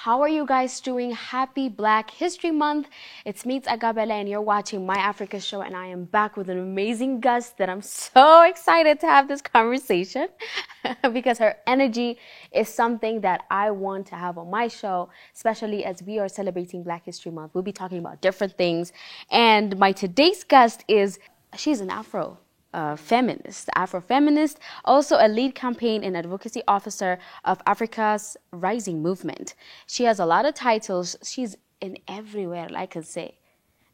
How are you guys doing? Happy Black History Month. It's me, Agabella, and you're watching My Africa Show, and I am back with an amazing guest that I'm so excited to have this conversation because her energy is something that I want to have on my show, especially as we are celebrating Black History Month. We'll be talking about different things, and my today's guest she's an Afro-feminist, also a lead campaign and advocacy officer of Africa's Rising Movement. She has a lot of titles. She's in everywhere, I can say.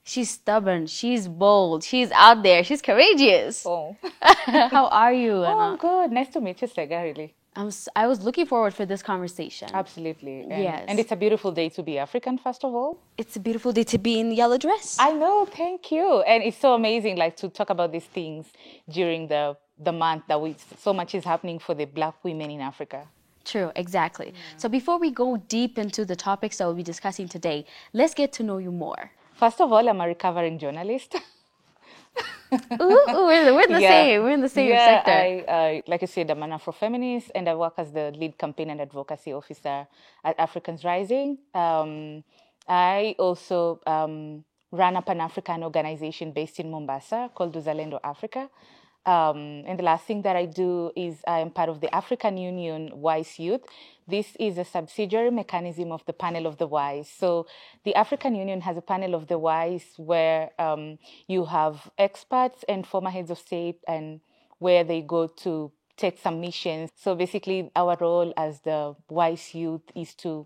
She's stubborn, she's bold, she's out there, she's courageous. Oh. How are you, Anna? Oh, I'm good. Nice to meet you, Sega, really. I was looking forward for this conversation. Absolutely. Yes. And it's a beautiful day to be African, first of all. It's a beautiful day to be in yellow dress. I know, thank you. And it's so amazing, to talk about these things during the month so much is happening for the Black women in Africa. True, exactly. Yeah. So before we go deep into the topics that we'll be discussing today, let's get to know you more. First of all, I'm a recovering journalist. We're the same. We're in the same sector. I like I said, I'm an Afro-feminist, and I work as the lead campaign and advocacy officer at Africans Rising. I also run a Pan-African organization based in Mombasa called Uzalendo Africa. And the last thing that I do is I am part of the African Union Wise Youth. This is a subsidiary mechanism of the Panel of the Wise. So the African Union has a Panel of the Wise where you have experts and former heads of state, and where they go to take some missions. So basically our role as the Wise Youth is to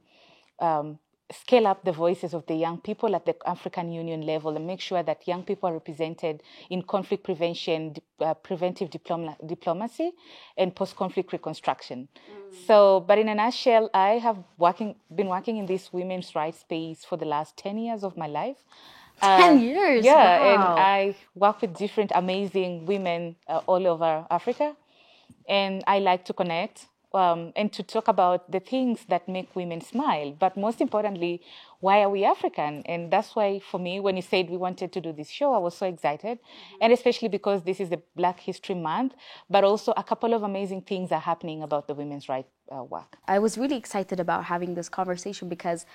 scale up the voices of the young people at the African Union level and make sure that young people are represented in conflict prevention, preventive diplomacy, and post-conflict reconstruction. So, but in a nutshell, I have been working in this women's rights space for the last 10 years of my life. 10 years? Yeah, wow. And I work with different amazing women all over Africa. And I like to connect and to talk about the things that make women smile. But most importantly, why are we African? And that's why, for me, when you said we wanted to do this show, I was so excited. Mm-hmm. And especially because this is the Black History Month, but also a couple of amazing things are happening about the women's rights work. I was really excited about having this conversation because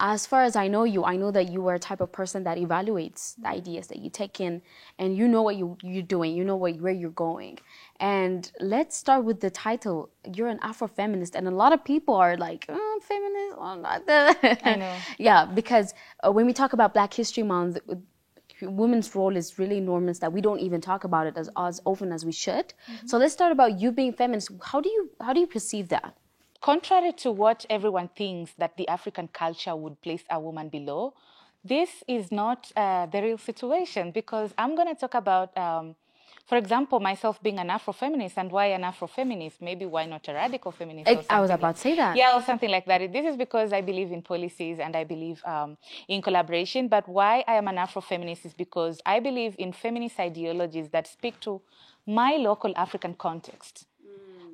as far as I know you, I know that you are a type of person that evaluates the ideas that you take in, and you know what you're doing, you know where you're going. And let's start with the title. You're an Afro-feminist, and a lot of people are like, feminist? Oh, not that. I know. Yeah, because when we talk about Black History Month, women's role is really enormous that we don't even talk about it as often as we should. Mm-hmm. So let's start about you being feminist. How do you perceive that? Contrary to what everyone thinks, that the African culture would place a woman below, this is not the real situation, because I'm going to talk about, for example, myself being an Afro-feminist, and why an Afro-feminist, maybe why not a radical feminist? I was about to say that. Yeah, or something like that. This is because I believe in policies and I believe in collaboration, but why I am an Afro-feminist is because I believe in feminist ideologies that speak to my local African context.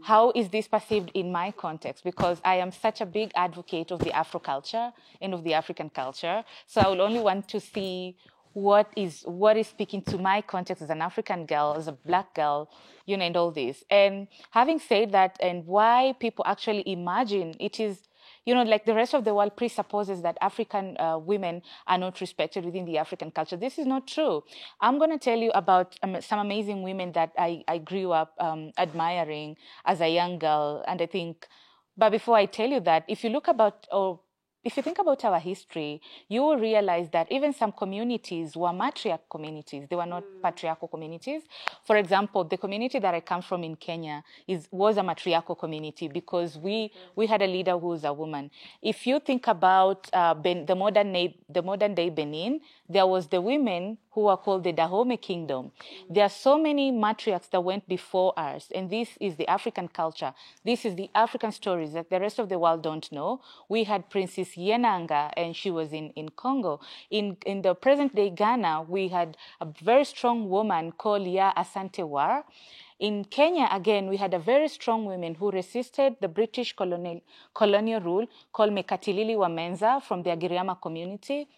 How is this perceived in my context? Because I am such a big advocate of the Afro culture and of the African culture. So I will only want to see what is speaking to my context as an African girl, as a Black girl, and all this. And having said that, and why people actually imagine it is, like the rest of the world presupposes that African women are not respected within the African culture. This is not true. I'm going to tell you about some amazing women that I grew up admiring as a young girl. And I think, but before I tell you that, if you think about our history, you will realize that even some communities were matriarch communities. They were not patriarchal communities. For example, the community that I come from in Kenya was a matriarchal community because we had a leader who was a woman. If you think about the modern day Benin, there was the women who were called the Dahomey Kingdom. There are so many matriarchs that went before us, and this is the African culture. This is the African stories that the rest of the world don't know. We had Princess Yenanga, and she was in Congo. In the present-day Ghana, we had a very strong woman called Ya Asante War. In Kenya, again, we had a very strong woman who resisted the British colonial rule called Mekatilili Wamenza from the Agiriama community.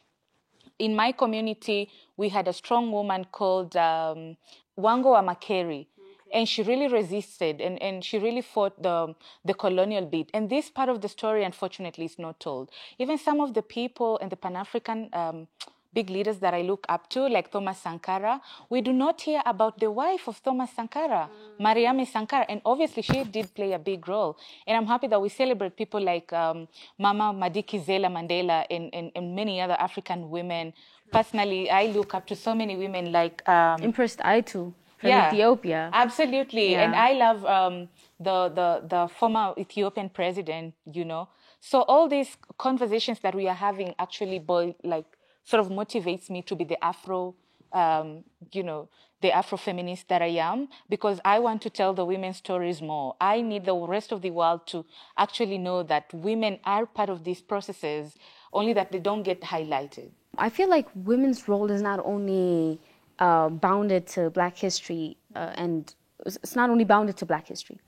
In my community, we had a strong woman called Wango Wamakeri. And she really resisted, and she really fought the colonial beat. And this part of the story, unfortunately, is not told. Even some of the people and the Pan-African big leaders that I look up to, like Thomas Sankara, we do not hear about the wife of Thomas Sankara, Mariame Sankara. And obviously, she did play a big role. And I'm happy that we celebrate people like Mama Madikizela Mandela and many other African women. Personally, I look up to so many women like... Impressed I too. From Ethiopia. Absolutely. Yeah. And I love the former Ethiopian president, So all these conversations that we are having actually sort of motivates me to be the the Afro-feminist that I am, because I want to tell the women's stories more. I need the rest of the world to actually know that women are part of these processes, only that they don't get highlighted. I feel like women's role is not only bounded to Black history, and it's not only bounded to Black history.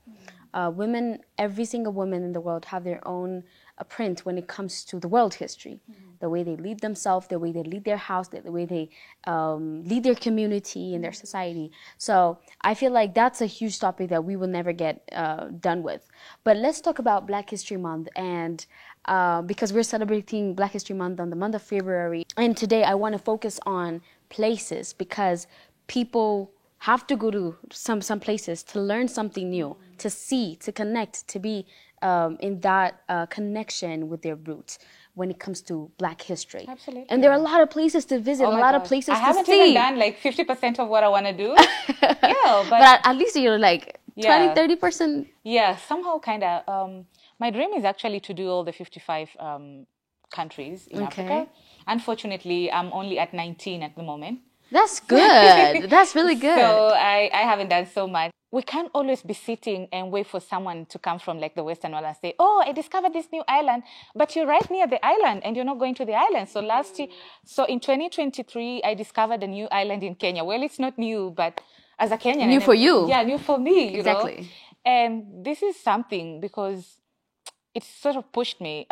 Women, every single woman in the world have their own print when it comes to the world history. The way they lead themselves, the way they lead their house, the way they lead their community and their society. So I feel like that's a huge topic that we will never get done with. But let's talk about Black History Month, and because we're celebrating Black History Month on the month of February. And today I want to focus on places, because people have to go to some places to learn something new, to see, to connect, to be in that connection with their roots when it comes to Black history. Absolutely. And there are a lot of places to visit, a lot of places to see. I haven't even done like 50% of what I want to do. But at least you're like 20, 30%. Yeah, somehow kind of. My dream is actually to do all the 55 countries in Africa. Unfortunately, I'm only at 19 at the moment. That's good. That's really good. So I haven't done so much. We can't always be sitting and wait for someone to come from like the Western world and say, oh, I discovered this new island, but you're right near the island and you're not going to the island. So in 2023, I discovered a new island in Kenya. Well, it's not new, but as a Kenyan. New for you. Yeah, new for me. Exactly. You know? And this is something because it sort of pushed me.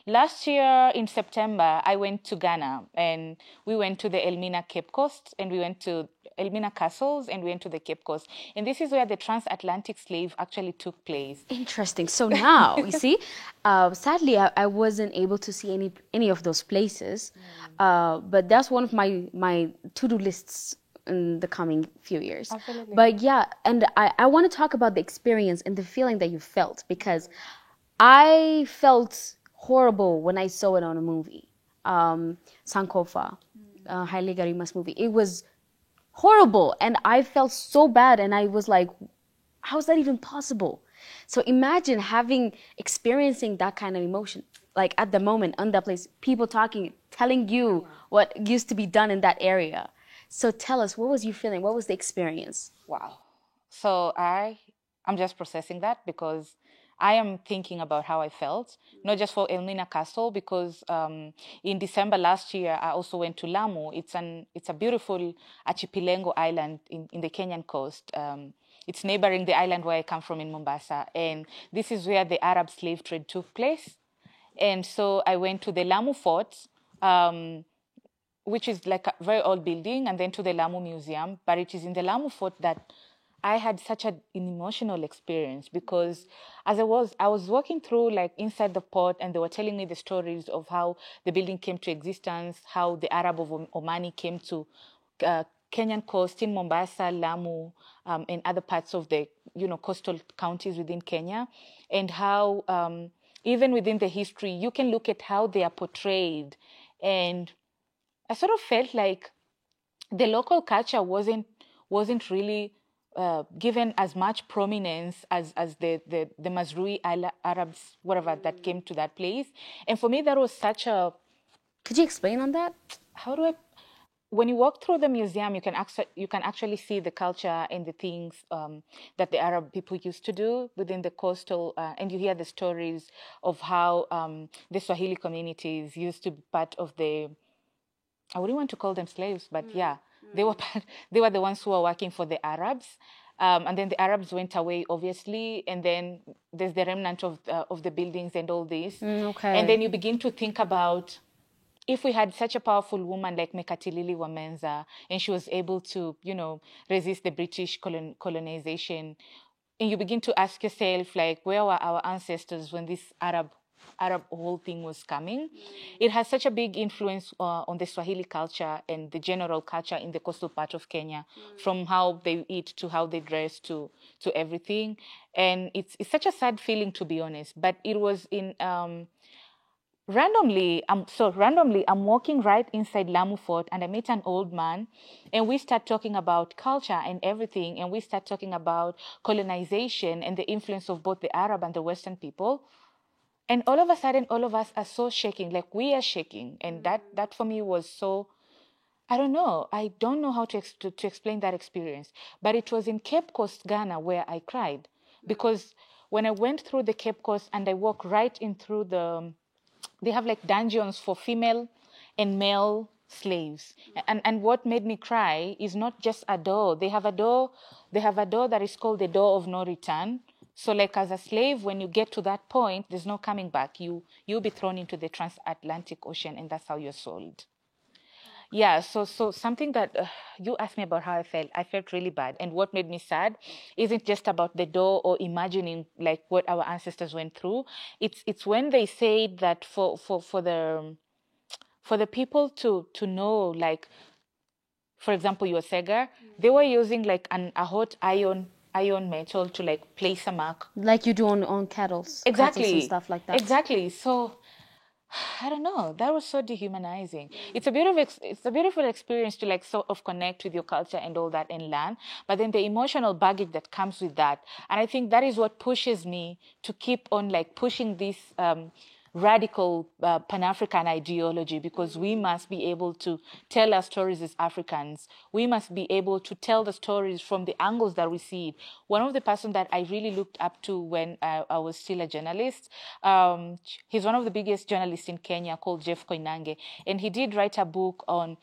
Last year in September, I went to Ghana and we went to the Elmina Cape Coast and we went to Elmina Castles and we went to the Cape Coast. And this is where the transatlantic slave actually took place. Interesting. So now, you see, sadly, I wasn't able to see any of those places, but that's one of my to-do lists in the coming few years. Absolutely. But yeah, and I want to talk about the experience and the feeling that you felt, because I felt horrible when I saw it on a movie, Sankofa, Haile Garima's movie. It was horrible, and I felt so bad, and I was like, how is that even possible? So imagine experiencing that kind of emotion, like at the moment, on that place, people talking, telling you what used to be done in that area. So tell us, what was you feeling? What was the experience? Wow. So I'm just processing that, because I am thinking about how I felt, not just for Elmina Castle, because in December last year, I also went to Lamu. It's a beautiful archipelago island in the Kenyan coast. It's neighboring the island where I come from in Mombasa. And this is where the Arab slave trade took place. And so I went to the Lamu Fort, which is like a very old building, and then to the Lamu Museum. But it is in the Lamu Fort that I had such an emotional experience, because as I was walking through like inside the port, and they were telling me the stories of how the building came to existence, how the Arab of Omani came to Kenyan coast in Mombasa, Lamu, and other parts of the coastal counties within Kenya, and how even within the history you can look at how they are portrayed, and I sort of felt like the local culture wasn't really given as much prominence as the Mazrui Arabs, whatever, that came to that place. And for me, that was such a... Could you explain on that? When you walk through the museum, you can actually see the culture and the things that the Arab people used to do within the coastal, and you hear the stories of how the Swahili communities used to be part of the... I wouldn't want to call them slaves, but they were the ones who were working for the Arabs. And then the Arabs went away, obviously, and then there's the remnant of the buildings and all this. Okay. And then you begin to think about if we had such a powerful woman like Mekatilili Wamenza, and she was able to, resist the British colonization, and you begin to ask yourself, like, where were our ancestors when this Arab whole thing was coming? It has such a big influence on the Swahili culture and the general culture in the coastal part of Kenya, from how they eat to how they dress to everything. And it's such a sad feeling, to be honest. But it was in randomly, I'm walking right inside Lamu Fort, and I meet an old man, and we start talking about culture and everything, and we start talking about colonization and the influence of both the Arab and the Western people. And all of a sudden, all of us are so shaking, like we are shaking. And that for me was so, I don't know how to explain that experience. But it was in Cape Coast, Ghana, where I cried. Because when I went through the Cape Coast and I walked right in through they have like dungeons for female and male slaves. And what made me cry is not just a door. They have a door that is called the door of no return. So like as a slave, when you get to that point, there's no coming back. You'll be thrown into the transatlantic ocean, and that's how you're sold. Yeah, so something that you asked me about how I felt. I felt really bad. And what made me sad isn't just about the door or imagining like what our ancestors went through. It's when they said that for the people to know, like, for example, your Sega, they were using like a hot iron metal to like place a mark. Like you do on kettles. Exactly. Kettles and stuff like that. Exactly. So I don't know. That was so dehumanizing. It's a beautiful experience to like sort of connect with your culture and all that and learn. But then the emotional baggage that comes with that, and I think that is what pushes me to keep on like pushing this radical Pan-African ideology, because we must be able to tell our stories as Africans. We must be able to tell the stories from the angles that we see it. One of the person that I really looked up to when I was still a journalist, he's one of the biggest journalists in Kenya, called Jeff Koinange, and he did write a book on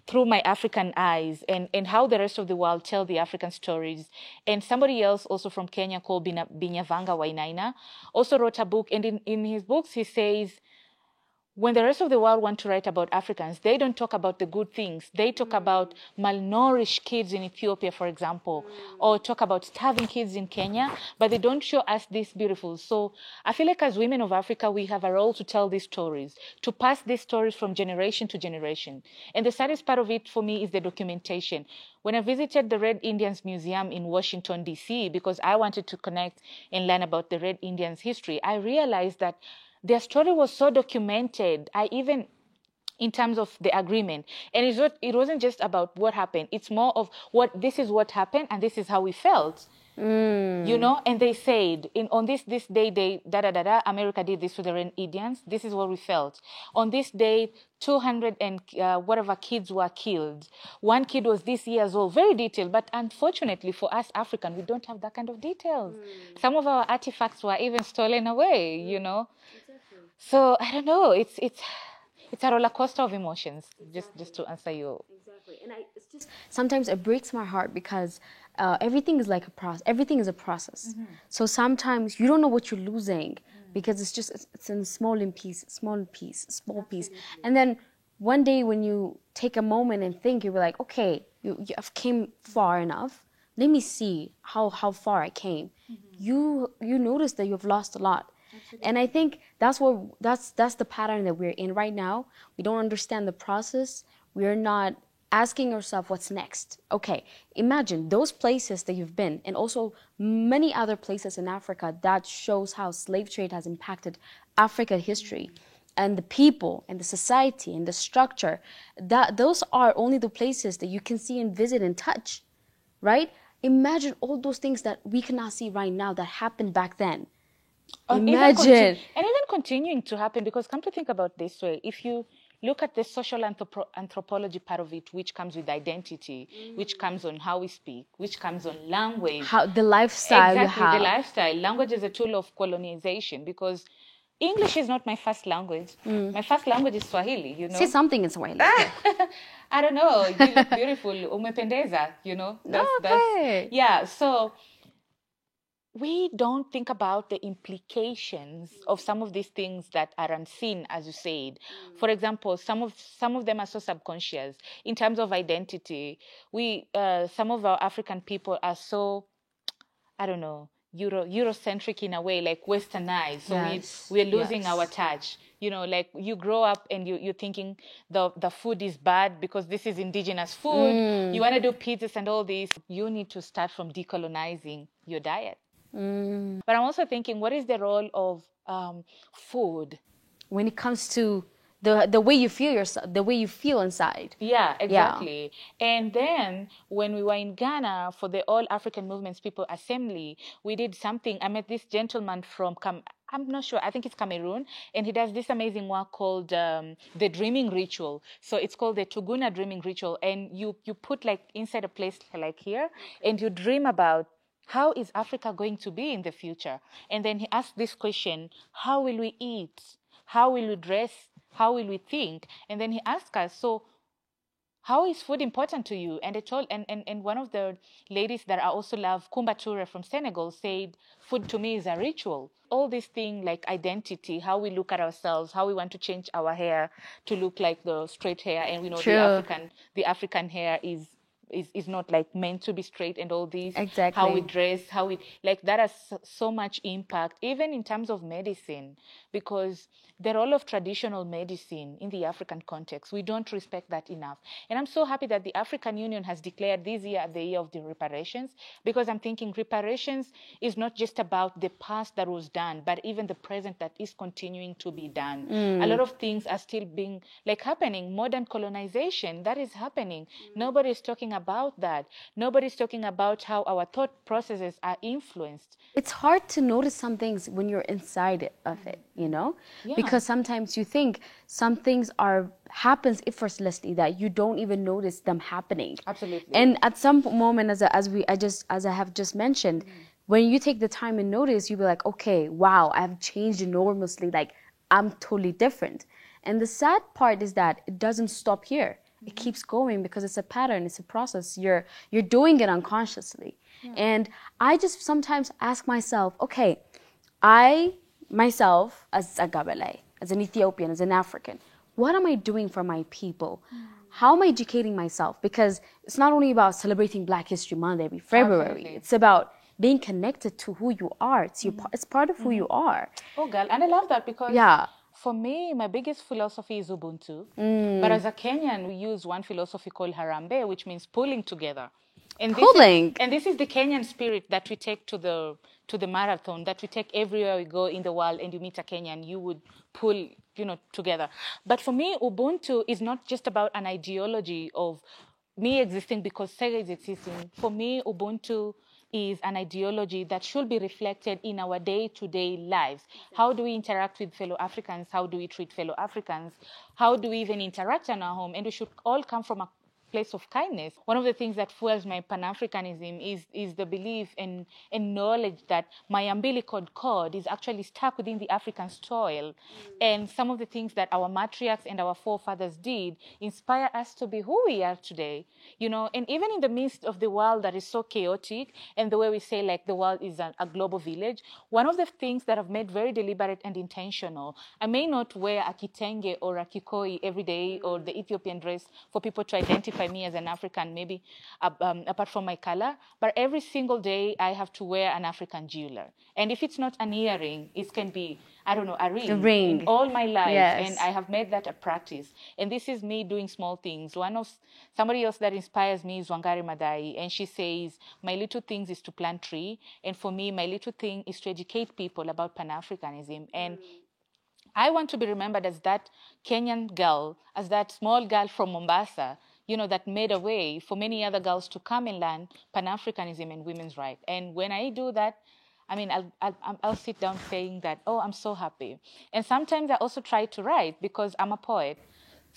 Through My African Eyes, and how the rest of the world tell the African stories. And somebody else also from Kenya called Binyavanga Wainaina also wrote a book. And in his books, he says, when the rest of the world want to write about Africans, they don't talk about the good things. They talk about malnourished kids in Ethiopia, for example, or talk about starving kids in Kenya, but they don't show us this beautiful. So I feel like as women of Africa, we have a role to tell these stories, to pass these stories from generation to generation. And the saddest part of it for me is the documentation. When I visited the Red Indians Museum in Washington, D.C., because I wanted to connect and learn about the Red Indians' history, I realized that their story was so documented. In terms of the agreement, and it wasn't just about what happened. It's more of this is what happened, and this is how we felt. And they said on this day they America did this to the Red Indians. This is what we felt. On this day, 200 and whatever kids were killed. One kid was this years old. Very detailed, but unfortunately for us African, we don't have that kind of details. Some of our artifacts were even stolen away. Exactly. So I don't know. It's a roller coaster of emotions. Exactly. Just to answer you. Exactly, and it's just sometimes it breaks my heart because everything is like a process. Everything is a process. Mm-hmm. So sometimes you don't know what you're losing because it's in small piece, and then one day when you take a moment and think, you're like, okay, I've came far enough. Let me see how far I came. Mm-hmm. You notice that you've lost a lot. Absolutely. And I think that's the pattern that we're in right now. We don't understand the process. We're not asking ourselves what's next. Okay, imagine those places that you've been, and also many other places in Africa that shows how slave trade has impacted African history and the people and the society and the structure. Those are only the places that you can see and visit and touch, right? Imagine all those things that we cannot see right now that happened back then. Imagine. And even continuing to happen, because come to think about this way, if you look at the social anthropology part of it, which comes with identity, which comes on how we speak, which comes on language. How the lifestyle exactly, you have. The lifestyle. Language is a tool of colonization, because English is not my first language. My first language is Swahili, Say something in Swahili. I don't know. You look beautiful. Umependeza, Okay. Yeah, so we don't think about the implications of some of these things that are unseen, as you said. For example, some of them are so subconscious in terms of identity. We some of our African people are so, I don't know, Eurocentric in a way, like westernized. So Yes. we're losing our Yes. touch. Like you grow up and you're thinking the food is bad because this is indigenous food. You want to do pizzas and all this. You need to start from decolonizing your diet. But I'm also thinking, what is the role of food? When it comes to the way you feel yourself, the way you feel inside. Yeah, Yeah. exactly. And then when we were in Ghana for the All African Movements People Assembly, we did something. I met this gentleman from I'm not sure. I think it's Cameroon, and he does this amazing work called the Dreaming Ritual. So it's called the Tuguna Dreaming Ritual, and you put like inside a place like here, and you dream about how is Africa going to be in the future. And then he asked this question: how will we eat? How will we dress? How will we think? And then he asked us, so how is food important to you? And and one of the ladies that I also love, Kumba Toure from Senegal, said, food to me is a ritual. All these things like identity, how we look at ourselves, how we want to change our hair to look like the straight hair, and we know True. the African hair is not like meant to be straight, and all these, how we Exactly. dress, how we, like, that has so much impact even in terms of medicine, because the role of traditional medicine in the African context, we don't respect that enough. And I'm so happy that the African Union has declared this year the year of the reparations, because I'm thinking reparations is not just about the past that was done, but even the present that is continuing to be done. A lot of things are still being like happening. Modern colonization, that is happening. Nobody's talking about that. Nobody's talking about how our thought processes are influenced. It's hard to notice some things when you're inside of it, Yeah. because sometimes you think some things happens effortlessly that you don't even notice them happening. Absolutely. And at some moment, as I have just mentioned, when you take the time and notice, you'll be like, okay, wow, I've changed enormously. Like, I'm totally different. And the sad part is that it doesn't stop here. It keeps going because it's a pattern, it's a process. You're doing it unconsciously. And I just sometimes ask myself, okay, I myself as a Gabele, as an Ethiopian, as an African, what am I doing for my people? How am I educating myself? Because it's not only about celebrating Black History Month every February. Absolutely. It's about being connected to who you are. It's part of who you are. Oh, girl, and I love that because Yeah. for me, my biggest philosophy is Ubuntu. But as a Kenyan, we use one philosophy called Harambe, which means pulling together. And Pulling. this is the Kenyan spirit that we take to the marathon, that we take everywhere we go in the world, and you meet a Kenyan, you would pull, together. But for me, Ubuntu is not just about an ideology of me existing because Sega is existing. For me, Ubuntu is an ideology that should be reflected in our day-to-day lives. How do we interact with fellow Africans? How do we treat fellow Africans? How do we even interact in our home? And we should all come from a place of kindness. One of the things that fuels my Pan-Africanism is the belief and knowledge that my umbilical cord is actually stuck within the African soil. And some of the things that our matriarchs and our forefathers did inspire us to be who we are today. And even in the midst of the world that is so chaotic, and the way we say like the world is a global village, one of the things that I've made very deliberate and intentional, I may not wear a kitenge or a kikoi every day or the Ethiopian dress for people to identify me as an African, maybe apart from my color, but every single day I have to wear an African jeweler. And if it's not an earring, it can be, I don't know, a ring. A ring. In all my life. Yes. And I have made that a practice. And this is me doing small things. Somebody else that inspires me is Wangari Maathai. And she says, my little things is to plant tree. And for me, my little thing is to educate people about Pan-Africanism. And I want to be remembered as that Kenyan girl, as that small girl from Mombasa, that made a way for many other girls to come and learn Pan-Africanism and women's rights. And when I do that, I mean, I'll sit down saying that, oh, I'm so happy. And sometimes I also try to write because I'm a poet.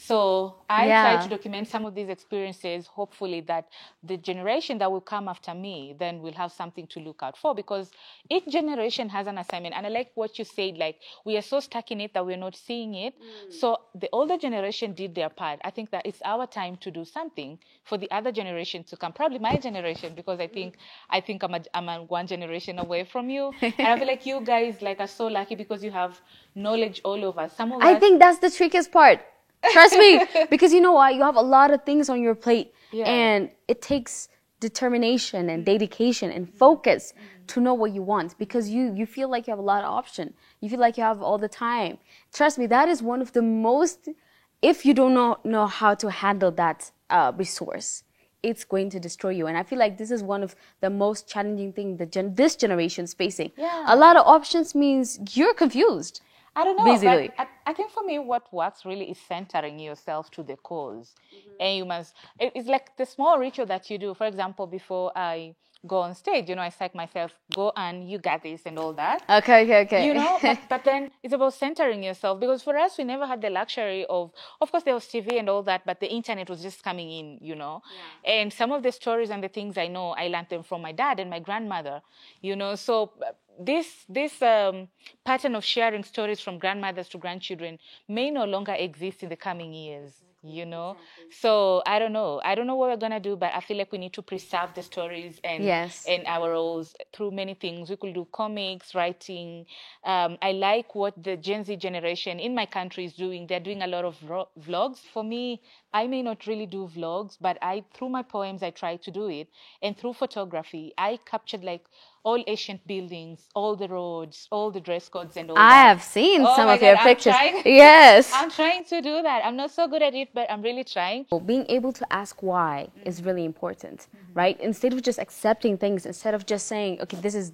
So I try to Yeah. document some of these experiences, hopefully that the generation that will come after me then will have something to look out for, because each generation has an assignment. And I like what you said, like we are so stuck in it that we're not seeing it. So the older generation did their part. I think that it's our time to do something for the other generation to come. Probably my generation, because I think I'm one generation away from you. And I feel like you guys like are so lucky because you have knowledge all over. Some of I us. think that's the trickiest part. Trust me, because you know what? You have a lot of things on your plate, Yeah. and it takes determination and dedication and focus to know what you want, because you feel like you have a lot of option. You feel like you have all the time. Trust me, that is one of the most. If you don't know how to handle that resource, it's going to destroy you. And I feel like this is one of the most challenging things that this generation is facing. Yeah. A lot of options means you're confused. I don't know, Basically. but I think for me, what works really is centering yourself to the cause. And you must, it's like the small ritual that you do. For example, before I go on stage, I psych myself, go and you got this and all that. Okay. But then it's about centering yourself, because for us, we never had the luxury of course, there was TV and all that, but the internet was just coming in. And some of the stories and the things I know, I learned them from my dad and my grandmother. So this pattern of sharing stories from grandmothers to grandchildren may no longer exist in the coming years. So I don't know what we're gonna do, but I feel like we need to preserve the stories and Yes. and our roles through many things. We could do comics, writing. I like what the Gen Z generation in my country is doing. They're doing a lot of vlogs. For me, I may not really do vlogs, but through my poems I try to do it, and through photography I captured like all ancient buildings, all the roads, all the dress codes and all I that. have seen Oh some my of your God, I'm pictures. trying. Yes. I'm trying to do that. I'm not so good at it, but I'm really trying. Being able to ask why is really important, right? Instead of just accepting things, instead of just saying, okay, this is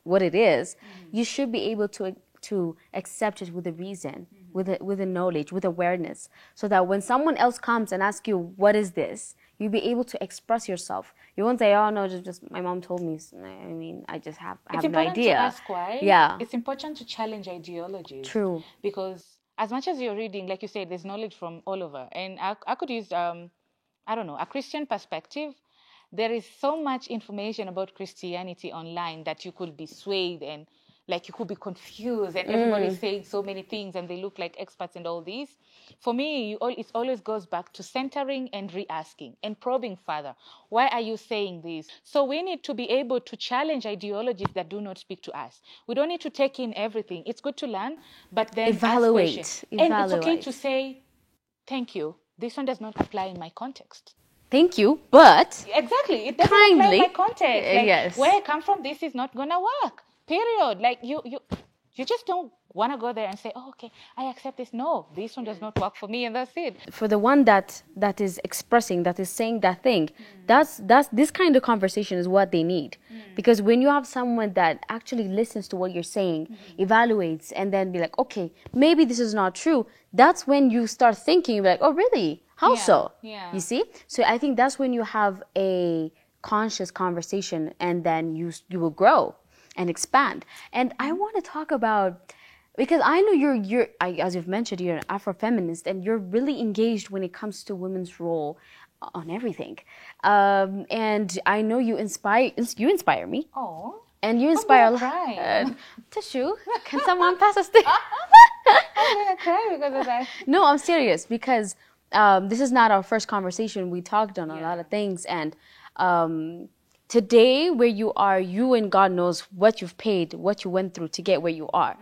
what it is, you should be able to accept it with a reason, with a knowledge, with awareness, so that when someone else comes and asks you, what is this? You'll be able to express yourself. You won't say, oh no, just my mom told me. I mean, I It's have no important to idea. ask why. Yeah. It's important to challenge ideologies. True. Because as much as you're reading, like you said, there's knowledge from all over. And I could use, I don't know, a Christian perspective. There is so much information about Christianity online that you could be swayed, and like you could be confused, and everybody's saying so many things and they look like experts and all these. For me, it always goes back to centering and re-asking and probing further. Why are you saying this? So we need to be able to challenge ideologies that do not speak to us. We don't need to take in everything. It's good to learn, but then ask questions. And it's okay to say, thank you, this one does not apply in my context. Thank you, but Exactly, it doesn't kindly, apply in my context. Like, yes. where I come from, this is not gonna work. Period. Like you just don't want to go there and say, oh, okay, I accept this. No, this one does not work for me, and that's it. For the one that is expressing, that is saying that thing, that's this kind of conversation is what they need. Because when you have someone that actually listens to what you're saying, evaluates, and then be like, okay, maybe this is not true, that's when you start thinking, you're like, oh really, how so? Yeah. You see? So I think that's when you have a conscious conversation, and then you will grow and expand. And I want to talk about, because I know as you've mentioned, you're an Afro-feminist, and you're really engaged when it comes to women's role on everything. And I know you inspire me. Oh. And you inspire a lot. Tissue. Can someone pass us the? I'm gonna cry because of that. No, I'm serious, because this is not our first conversation. We talked on a lot of things, and today where you are, you and God knows what you've paid, what you went through to get where you are.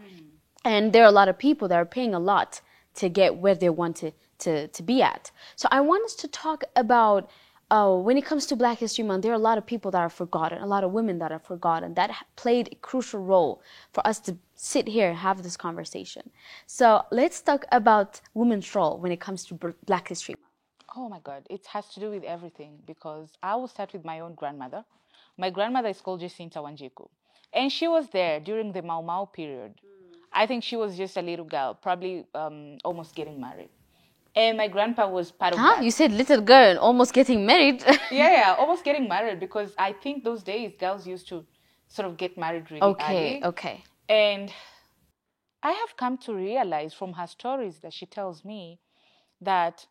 And there are a lot of people that are paying a lot to get where they want to be at. So I want us to talk about, when it comes to Black History Month, there are a lot of people that are forgotten, a lot of women that are forgotten, that played a crucial role for us to sit here and have this conversation. So let's talk about women's role when it comes to Black History Month. Oh my God, it has to do with everything, because I will start with my own grandmother. My grandmother is called Jacinta Wanjiku, and she was there during the Mau Mau period. I think she was just a little girl, probably almost getting married. And my grandpa was part of that. You said little girl, almost getting married. Yeah, almost getting married, because I think those days girls used to sort of get married really early. Okay. And I have come to realize from her stories that she tells me that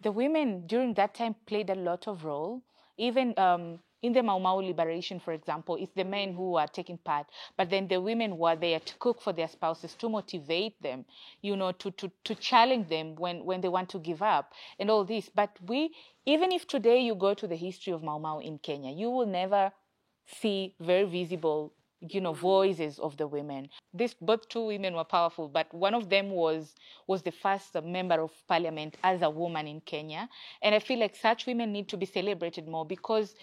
the women during that time played a lot of role. Even in the Mau Mau liberation, for example, it's the men who are taking part, but then the women were there to cook for their spouses, to motivate them, to challenge them when they want to give up and all this. But even if today you go to the history of Mau Mau in Kenya, you will never see very visible voices of the women. Both two women were powerful, but one of them was the first member of parliament as a woman in Kenya. And I feel like such women need to be celebrated more, because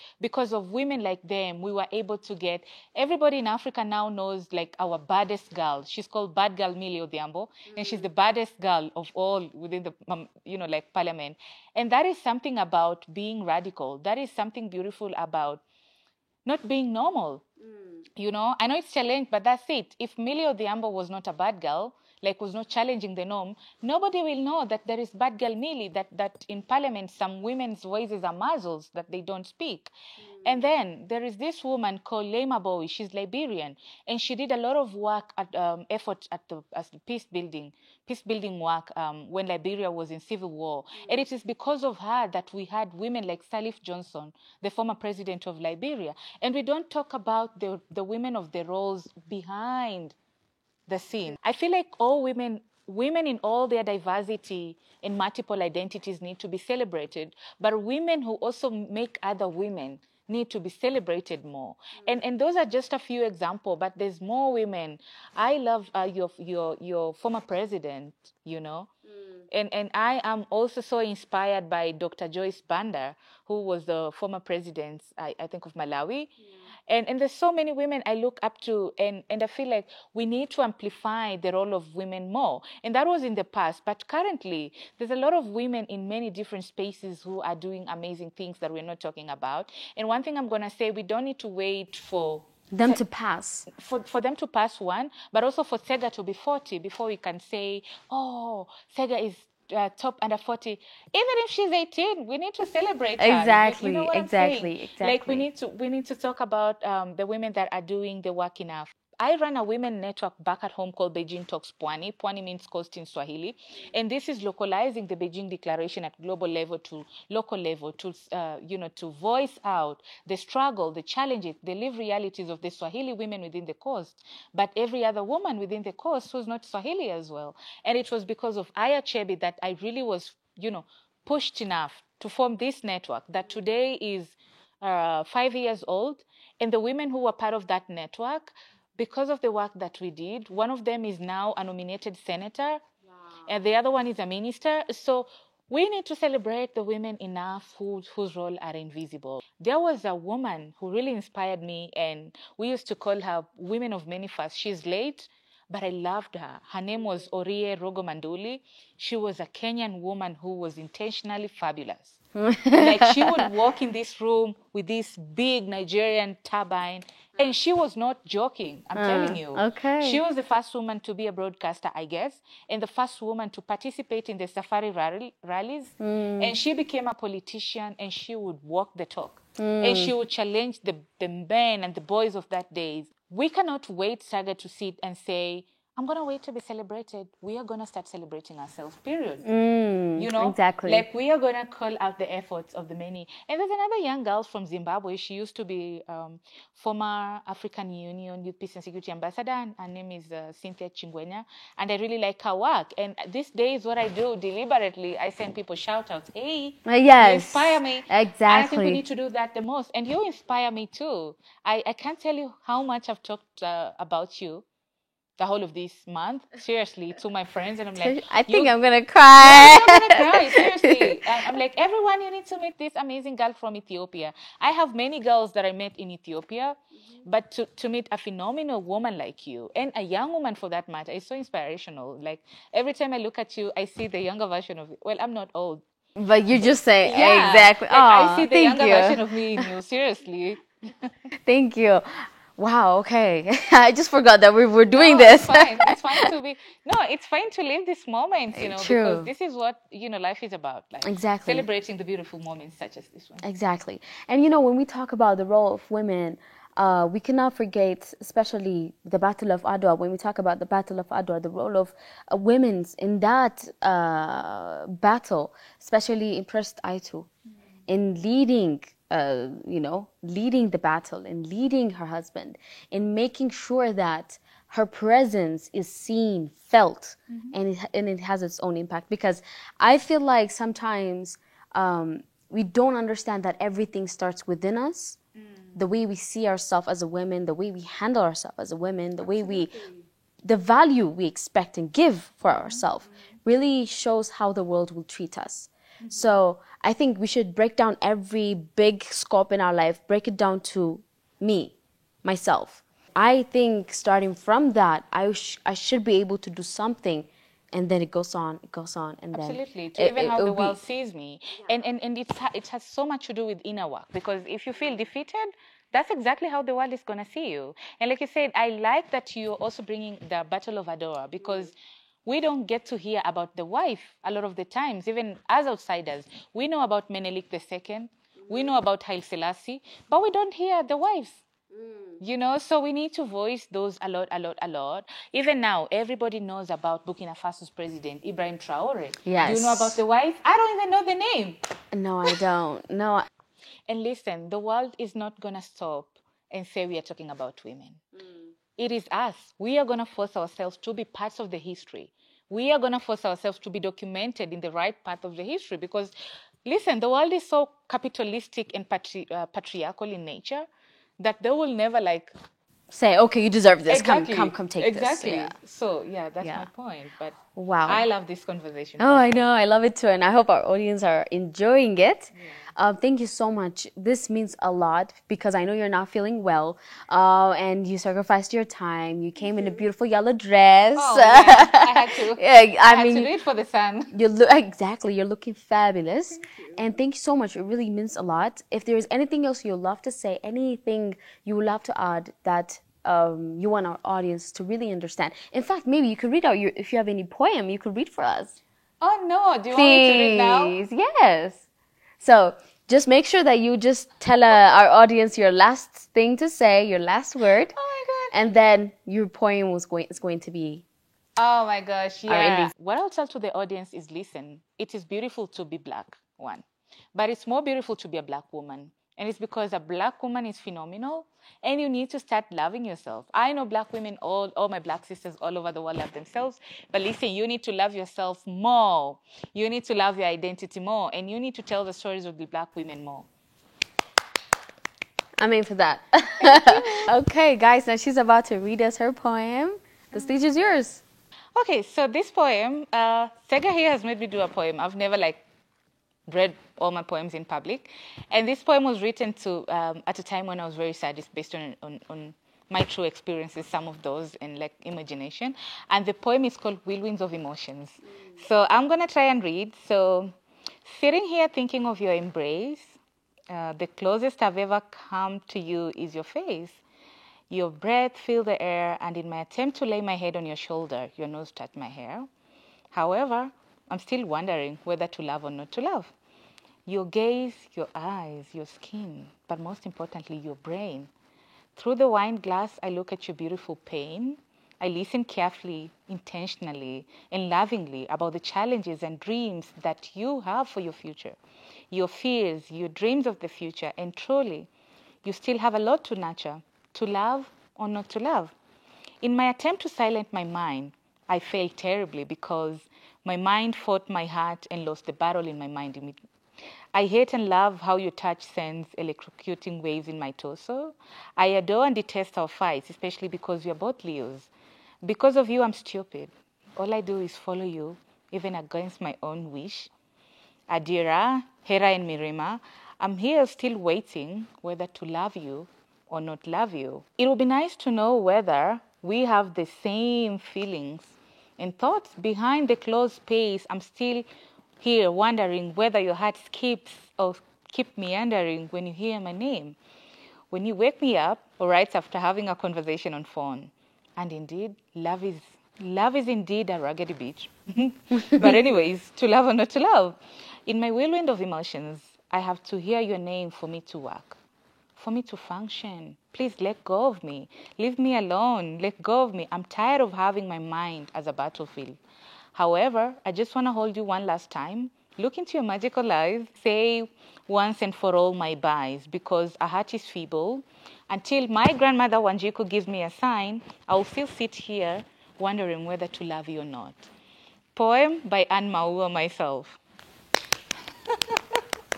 of women like them, we were able to get, everybody in Africa now knows like our baddest girl. She's called Bad Girl Millie Odhiambo, and she's the baddest girl of all within the like parliament. And that is something about being radical. That is something beautiful about not being normal. I know it's challenged, but that's it. If Millie Odhiambo was not a bad girl, like was not challenging the norm, nobody will know that there is bad girl Millie, that in parliament some women's voices are muzzles, that they don't speak. And then there is this woman called Lema Bowie. She's Liberian, and she did a lot of work at effort at the peacebuilding work when Liberia was in civil war. And it is because of her that we had women like Salif Johnson, the former president of Liberia. And we don't talk about the women of the roles behind the scene. I feel like all women in all their diversity and multiple identities need to be celebrated, but women who also make other women need to be celebrated more. And those are just a few examples, but there's more women. I love your former president, And I am also so inspired by Dr. Joyce Banda, who was the former president, I think, of Malawi. And there's so many women I look up to, and I feel like we need to amplify the role of women more. And that was in the past, but currently there's a lot of women in many different spaces who are doing amazing things that we're not talking about. And one thing I'm going to say, we don't need to wait for them to pass. For them to pass one, but also for Sega to be 40 before we can say, oh, Sega is top under 40. Even if she's 18, we need to celebrate her. Exactly, you know what exactly, I'm saying? exactly. Like we need to talk about the women that are doing the work enough. I run a women network back at home called Beijing Talks Pwani. Pwani means coast in Swahili. And this is localizing the Beijing Declaration at global level to local level to, to voice out the struggle, the challenges, the lived realities of the Swahili women within the coast, but every other woman within the coast who's not Swahili as well. And it was because of Aya Chebi that I really was, pushed enough to form this network that today is 5 years old. And the women who were part of that network, because of the work that we did, one of them is now a nominated senator, and the other one is a minister. So we need to celebrate the women enough whose role are invisible. There was a woman who really inspired me, and we used to call her Women of Many Fasts. She's late, but I loved her. Her name was Orie Rogo Manduli. She was a Kenyan woman who was intentionally fabulous. Like she would walk in this room with this big Nigerian turbine, and she was not joking. I'm telling you. Okay. She was the first woman to be a broadcaster, I guess, and the first woman to participate in the safari rallies. And she became a politician, and she would walk the talk. And she would challenge the men and the boys of that days. We cannot wait, Saga, to sit and say, I'm going to wait to be celebrated. We are going to start celebrating ourselves, period. Exactly. Like we are going to call out the efforts of the many. And there's another young girl from Zimbabwe. She used to be former African Union Youth Peace and Security Ambassador. And her name is Cynthia Chingwenya. And I really like her work. And these days, what I do deliberately, I send people shout outs. Hey, yes, you inspire me. Exactly. And I think we need to do that the most. And you inspire me too. I can't tell you how much I've talked about you the whole of this month, seriously, to my friends, and I'm like, I think I'm gonna cry. I'm gonna cry, seriously. I'm like, everyone, you need to meet this amazing girl from Ethiopia. I have many girls that I met in Ethiopia, but to meet a phenomenal woman like you, and a young woman for that matter, is so inspirational. Like every time I look at you, I see the younger version of you. Well, I'm not old, but you just say exactly. Like, I see the younger version of me in you, seriously. Thank you. Wow, okay. I just forgot that we were doing this. It's fine. It's fine to be. No, it's fine to live this moment, True. Because this is what, life is about. Like exactly. Celebrating the beautiful moments such as this one. Exactly. And, when we talk about the role of women, we cannot forget, especially the Battle of Adwa. When we talk about the Battle of Adwa, the role of women in that battle, especially Empress Aitu, in leading, leading the battle, in leading her husband, in making sure that her presence is seen, felt, and it has its own impact. Because I feel like sometimes we don't understand that everything starts within us. The way we see ourselves as a woman, the way we handle ourselves as a woman, the value we expect and give for ourselves really shows how the world will treat us. So I think we should break down every big scope in our life, break it down to me, myself. I think starting from that, I should be able to do something, and then it goes on, and Absolutely, then to even how the it'll be. world sees me. And it has so much to do with inner work, because if you feel defeated, that's exactly how the world is going to see you. And like you said, I like that you're also bringing the Battle of Adora, because we don't get to hear about the wife a lot of the times, even as outsiders. We know about Menelik II, we know about Haile Selassie, but we don't hear the wives. So we need to voice those a lot. Even now, everybody knows about Burkina Faso's president, Ibrahim Traore. Yes. Do you know about the wife? I don't even know the name. No, I don't. No. And listen, the world is not going to stop and say we are talking about women. It is us. We are going to force ourselves to be parts of the history. We are going to force ourselves to be documented in the right path of the history, because, listen, the world is so capitalistic and patriarchal in nature that they will never say, okay, you deserve this. Exactly. Come take this. Yeah. So, that's my point. But wow. I love this conversation. Oh, I know. I love it too. And I hope our audience are enjoying it. Yeah. Thank you so much. This means a lot, because I know you're not feeling well. And you sacrificed your time. You came in a beautiful yellow dress. Oh, yeah. I had to. Yeah, I mean, had to do it for the sun. Exactly. You're looking fabulous. And thank you so much. It really means a lot. If there is anything else you'd love to say, anything you would love to add that you want our audience to really understand. In fact, maybe you could read out if you have any poem, you could read for us. Oh, no. Do you want me to read now? Please, yes. So just make sure that you just tell our audience your last thing to say, your last word. Oh, my God. And then your poem is going to be. Oh, my gosh. Yeah. What I'll tell to the audience is, listen, it is beautiful to be black, one. But it's more beautiful to be a black woman. And it's because a black woman is phenomenal, and you need to start loving yourself. I know black women, all my black sisters all over the world love themselves. But listen, you need to love yourself more. You need to love your identity more. And you need to tell the stories of the black women more. I'm in for that. Okay, guys, now she's about to read us her poem. The stage is yours. Okay, so this poem, Sega here has made me do a poem. I've never read all my poems in public. And this poem was written at a time when I was very sad. It's based on my true experiences, some of those, and imagination. And the poem is called Whirlwinds of Emotions. So I'm going to try and read. So, sitting here thinking of your embrace, the closest I've ever come to you is your face. Your breath filled the air, and in my attempt to lay my head on your shoulder, your nose touched my hair. However, I'm still wondering whether to love or not to love. Your gaze, your eyes, your skin, but most importantly, your brain. Through the wine glass, I look at your beautiful pain. I listen carefully, intentionally, and lovingly about the challenges and dreams that you have for your future, your fears, your dreams of the future, and truly, you still have a lot to nurture, to love or not to love. In my attempt to silence my mind, I failed terribly because my mind fought my heart and lost the battle in my mind immediately. I hate and love how your touch sends electrocuting waves in my torso. I adore and detest our fights, especially because we are both Leos. Because of you, I'm stupid. All I do is follow you, even against my own wish. Adira, Hera, and Mirima, I'm here still waiting whether to love you or not love you. It would be nice to know whether we have the same feelings and thoughts behind the closed space. I'm still here wondering whether your heart skips or keep meandering when you hear my name, when you wake me up or right after having a conversation on phone. And indeed, love is indeed a raggedy beach. But anyways, to love or not to love. In my whirlwind of emotions, I have to hear your name for me to work, for me to function. Please let go of me. Leave me alone. Let go of me. I'm tired of having my mind as a battlefield. However, I just want to hold you one last time. Look into your magical eyes. Say once and for all my buys, because a heart is feeble. Until my grandmother Wanjiku gives me a sign, I will still sit here wondering whether to love you or not. Poem by Anne Maua myself.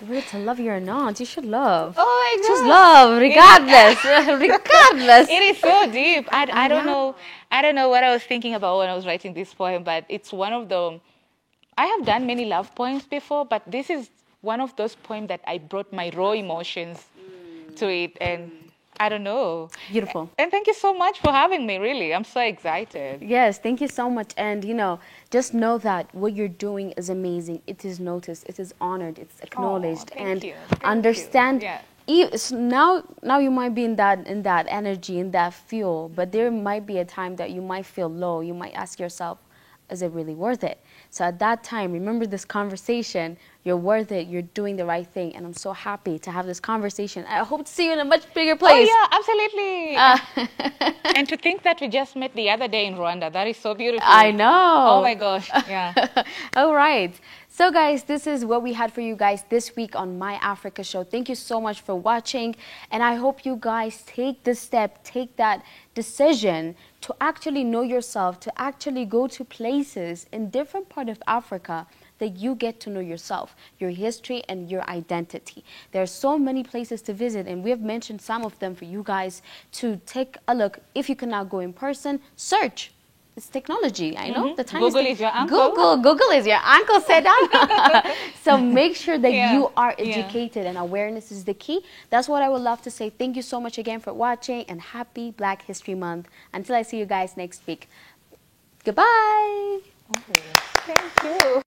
Whether to love you or not, you should love. Oh my God. Just love, regardless. Regardless. It is so deep. I don't know. I don't know what I was thinking about when I was writing this poem, but it's one of the. I have done many love poems before, but this is one of those poems that I brought my raw emotions to it, and I don't know. Beautiful. And thank you so much for having me. Really, I'm so excited. Yes, thank you so much. And, just know that what you're doing is amazing. It is noticed. It is honored. It's acknowledged. Thank you. Understand. Yeah. Now you might be in that energy, in that fuel, but there might be a time that you might feel low. You might ask yourself, is it really worth it? So at that time, remember this conversation. You're worth it. You're doing the right thing. And I'm so happy to have this conversation. I hope to see you in a much bigger place. Oh, yeah, absolutely. And to think that we just met the other day in Rwanda. That is so beautiful. I know. Oh, my gosh. Yeah. All right. So, guys, this is what we had for you guys this week on My Africa Show. Thank you so much for watching. And I hope you guys take this step, take that decision to actually know yourself, to actually go to places in different parts of Africa that you get to know yourself, your history, and your identity. There are so many places to visit, and we have mentioned some of them for you guys to take a look. If you cannot go in person, search. It's technology, I know. The time Google is your uncle. Google is your uncle, said that. So make sure that you are educated, and awareness is the key. That's what I would love to say. Thank you so much again for watching, and happy Black History Month. Until I see you guys next week. Goodbye. Oh, thank you.